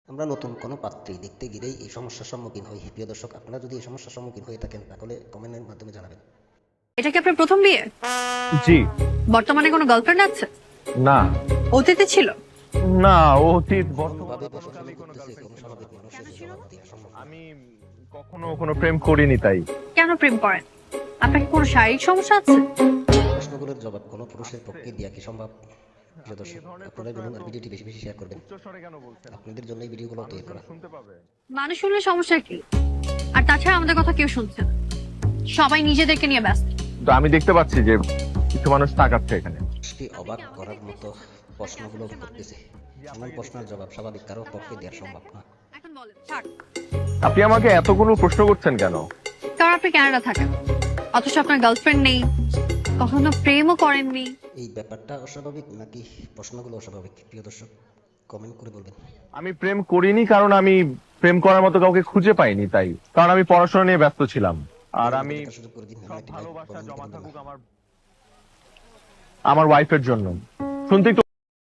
আমরা নতুন কোনো পাত্রী দেখতে গেলেই এই সমস্যার সম্মুখীন হই। প্রিয় দর্শক, আপনারা যদি এই সমস্যার সম্মুখীন হয়ে থাকেন তাহলে কমেন্টের মাধ্যমে জানাবেন। এটা কি আপনার প্রথম বিয়ে? জি। বর্তমানে কোনো গার্লফ্রেন্ড আছে? না। অতীতে ছিল? না, অতীত কোনোভাবে বর্তমানে প্রশ্ন করতেছে কোনো স্বাভাবিক মানুষের জবাব দেওয়া সম্ভব না। আমি কখনো কোনো প্রেম করিনি তাই। কেন প্রেম করেন? আপনার কি কোনো শারীরিক সমস্যা আছে? প্রশ্নগুলোর জবাব কোনো পুরুষের পক্ষে দেওয়া কি সম্ভব? প্রিয় দর্শক, আপনারা বলুন আর ভিডিওটি বেশি বেশি শেয়ার করবেন। উচ্চস্বরে কেন বলছেন? আপনাদের জন্য এই ভিডিওগুলো তৈরি করা। শুনতে পাবে। মানুষ শুনলে সমস্যা কি? আর তাছাড়া আমাদের কথা কেউ শুনছে না, সবাই নিজেদেরকে নিয়ে ব্যস্ত। তো আমি দেখতে পাচ্ছি যে কিছু মানুষ তাকাচ্ছে এখানে। কি অবাক করার মতো প্রশ্নগুলো করতেছে। এমন প্রশ্নের জবাব স্বাভাবিক কারো পক্ষে দেওয়া সম্ভব না। এখন বলেন থাক। আপনি আমাকে এতগুলো প্রশ্ন করছেন কেন? কারণ আপনি কানাডা থাকেন, অথচ আপনার গার্লফ্রেন্ড নেই, কখনো প্রেমও করেননি। এই ব্যাপারটা অস্বাভাবিক নাকি প্রশ্নগুলো অস্বাভাবিক? প্রিয় দর্শক, কমেন্ট করে বলবেন। আমি প্রেম করিনি কারণ আমি প্রেম করার মতো কাউকে খুঁজে পাইনি তাই। কারণ আমি পড়াশোনা নিয়ে ব্যস্ত ছিলাম। আর আমি দেখার সুযোগ করে দিন। সব একটি লাইক ভালোবাসা কমেন্ট জমা করবেন না। থাকুক আমার ওয়াইফের জন্য। শুনতে একটু